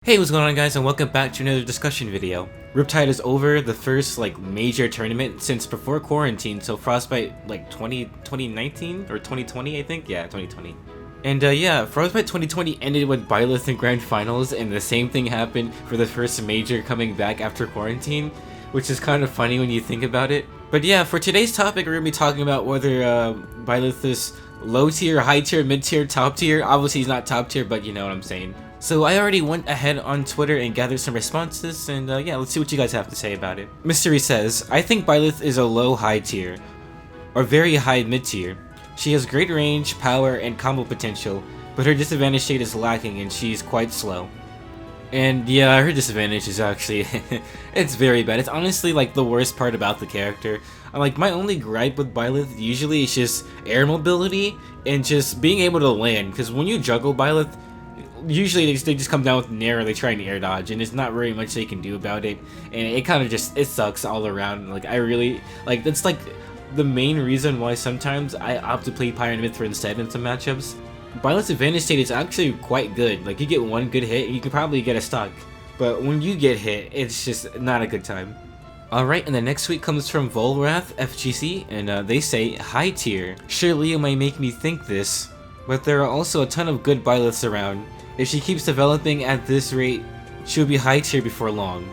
Hey, what's going on guys, and welcome back to another discussion video. Riptide is over, the first major tournament since before quarantine, so Frostbite 2019 or 2020 I think? Yeah, 2020. And yeah, Frostbite 2020 ended with Byleth in Grand Finals, and the same thing happened for the first major coming back after quarantine, which is kind of funny when you think about it. But yeah, for today's topic we're going to be talking about whether Byleth is low tier, high tier, mid tier, top tier. Obviously he's not top tier, but you know what I'm saying. So I already went ahead on Twitter and gathered some responses, and yeah, let's see what you guys have to say about it. Mystery says, I think Byleth is a low high tier, or very high mid tier. She has great range, power, and combo potential, but her disadvantage state is lacking and she's quite slow. And yeah, her disadvantage is actually, it's very bad. It's honestly the worst part about the character. My only gripe with Byleth usually is just air mobility and just being able to land, because when you juggle Byleth, usually they just come down with Nair or they try and air dodge, and there's not very much they can do about it, and it kind of just, it sucks all around. I really, that's the main reason why sometimes I opt to play Pyre and Mythra instead in some matchups. Byleth's advantage state is actually quite good. You get one good hit, you can probably get a stock, but when you get hit, it's just not a good time. Alright, and the next tweet comes from Volrath FGC, and they say, high tier. Sure, Leo might make me think this, but there are also a ton of good Byleths around. If she keeps developing at this rate, she'll be high tier before long.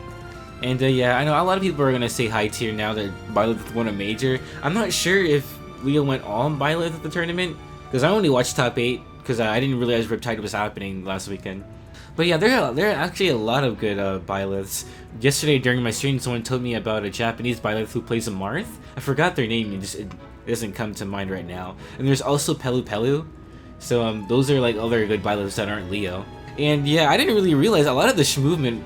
And yeah, I know a lot of people are gonna say high tier now that Byleth won a major. I'm not sure if Leo went all on Byleth at the tournament, because I only watched top 8, because I didn't realize Riptide was happening last weekend. But yeah, there are actually a lot of good Byleths. Yesterday during my stream, someone told me about a Japanese Byleth who plays a Marth. I forgot their name, it doesn't come to mind right now. And there's also Pelu Pelu. So those are other good Byleths that aren't Leo. And yeah, I didn't really realize a lot of the movement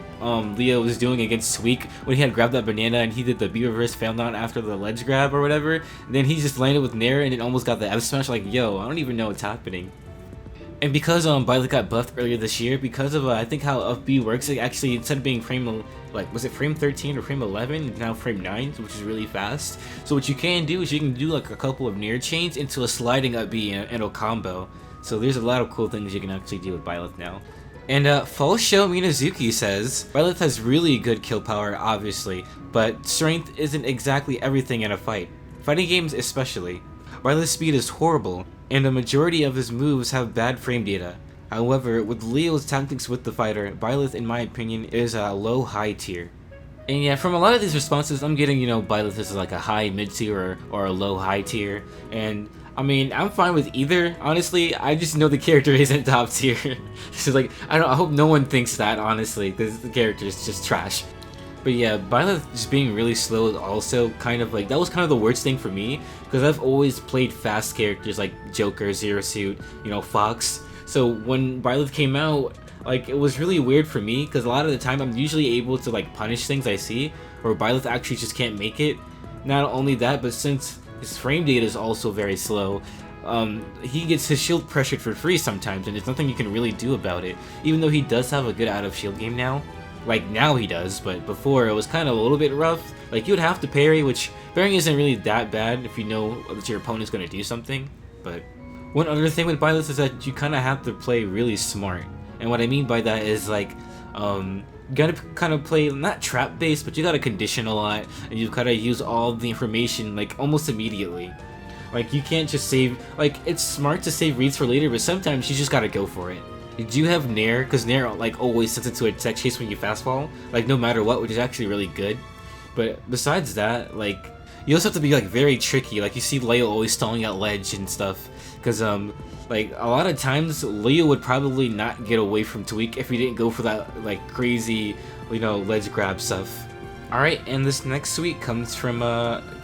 Leo was doing against Sweek when he had grabbed that banana and he did the B reverse fail down after the ledge grab or whatever. And then he just landed with Nair and it almost got the F smash. Yo, I don't even know what's happening. And because Byleth got buffed earlier this year, because of I think how FB works, it actually, instead of being frame was it frame 13 or frame 11, it's now frame 9, which is really fast. So what you can do is you can do a couple of Nair chains into a sliding up B and a combo. So there's a lot of cool things you can actually do with Byleth now. And Falsho Minazuki says, Byleth has really good kill power, obviously, but strength isn't exactly everything in a fight. Fighting games especially. Byleth's speed is horrible, and the majority of his moves have bad frame data. However, with Leo's tactics with the fighter, Byleth in my opinion is a low high tier. And yeah, from a lot of these responses, I'm getting, Byleth is a high mid tier or a low high tier, and I mean, I'm fine with either, honestly. I just know the character isn't top tier. So I hope no one thinks that, honestly, because the character is just trash. But yeah, Byleth just being really slow is also kind of that was kind of the worst thing for me, because I've always played fast characters like Joker, Zero Suit, Fox. So when Byleth came out, it was really weird for me, because a lot of the time I'm usually able to punish things I see, or Byleth actually just can't make it. Not only that, but since his frame data is also very slow, he gets his shield pressured for free sometimes, and there's nothing you can really do about it. Even though he does have a good out of shield game now. Now he does, but before it was kind of a little bit rough. You would have to parry, which parrying isn't really that bad if you know that your opponent's going to do something. But one other thing with Byleth is that you kind of have to play really smart. And what I mean by that is you gotta kind of play, not trap based, but you gotta condition a lot, and you gotta use all the information almost immediately. You can't just save, it's smart to save reads for later, but sometimes you just gotta go for it. You do have Nair, because Nair always sets into a tech chase when you fast fall, no matter what, which is actually really good. But besides that, you also have to be very tricky. You see Leo always stalling out ledge and stuff, because a lot of times Leo would probably not get away from Tweak if he didn't go for that crazy ledge grab stuff. Alright, and this next tweet comes from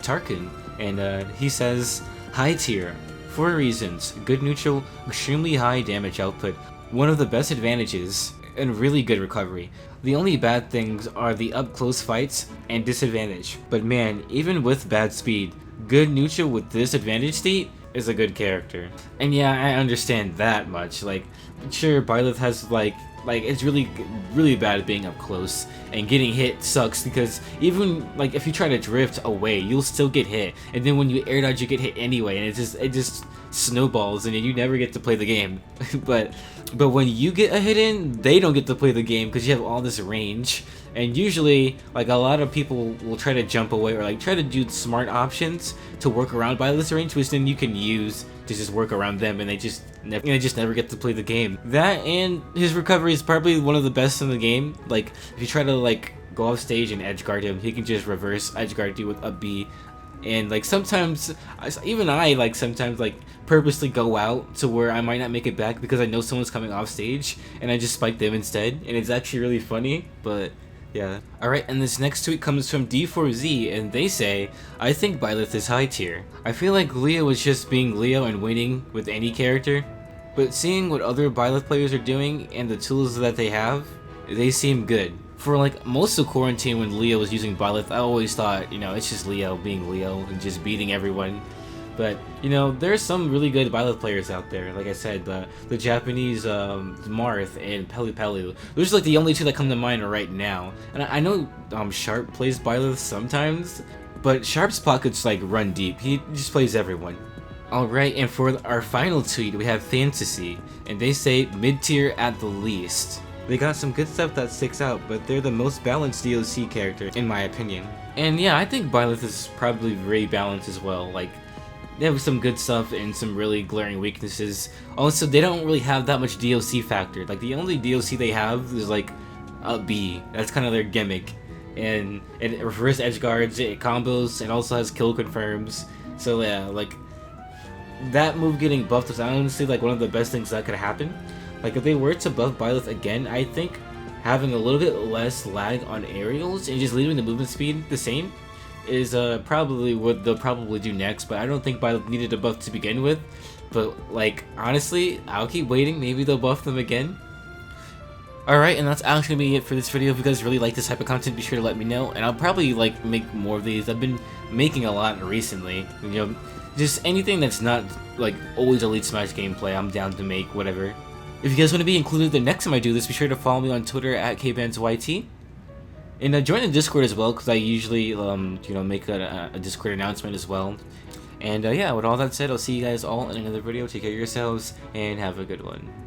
Tarkin, and he says, high tier, 4 reasons: good neutral, extremely high damage output, one of the best advantages, and really good recovery. The only bad things are the up close fights and disadvantage, but man, even with bad speed, good neutral with this advantage state is a good character. And yeah, I understand that much. Sure, Byleth has it's really bad at being up close, and getting hit sucks, because even if you try to drift away, you'll still get hit, and then when you air dodge you get hit anyway, and it just snowballs and you never get to play the game. but when you get a hit in, they don't get to play the game because you have all this range. And usually, like, a lot of people will try to jump away or like try to do smart options to work around Byleth's range, which then you can use to just work around them, and they just never get to play the game. That and his recovery is probably one of the best in the game. Like, if you try to like go off stage and edge guard him, he can just reverse edge guard you with a B. And like sometimes, even I like sometimes like purposely go out to where I might not make it back because I know someone's coming off stage, and I just spike them instead, and it's actually really funny. But yeah. Alright, and this next tweet comes from D4Z, and they say, I think Byleth is high tier. I feel like Leo was just being Leo and winning with any character, but seeing what other Byleth players are doing and the tools that they have, they seem good. For like most of quarantine when Leo was using Byleth, I always thought, you know, it's just Leo being Leo and just beating everyone. But, you know, there's some really good Byleth players out there. Like I said, the Japanese Marth and Pelu. Those are like the only two that come to mind right now. And I know Sharp plays Byleth sometimes, but Sharp's pockets like run deep. He just plays everyone. Alright, and for our final tweet, we have Fantasy, and they say mid-tier at the least. They got some good stuff that sticks out, but they're the most balanced DLC character, in my opinion. And yeah, I think Byleth is probably very balanced as well. Like, they have some good stuff and some really glaring weaknesses. Also, they don't really have that much DLC factor. Like, the only DLC they have is like a B. That's kind of their gimmick. And it reverse edge guards, it combos, and also has kill confirms. So yeah, like, that move getting buffed was honestly like one of the best things that could happen. Like, if they were to buff Byleth again, I think having a little bit less lag on aerials and just leaving the movement speed the same is probably what they'll probably do next. But I don't think Byleth needed a buff to begin with. But like, honestly, I'll keep waiting. Maybe they'll buff them again. Alright, and that's actually gonna be it for this video. If you guys really like this type of content, be sure to let me know, and I'll probably like make more of these. I've been making a lot recently, you know, just anything that's not like always Elite Smash gameplay, I'm down to make whatever. If you guys want to be included the next time I do this, be sure to follow me on Twitter at kbandzyt. And join the Discord as well, because I usually, you know, make a Discord announcement as well. And yeah, with all that said, I'll see you guys all in another video. Take care of yourselves, and have a good one.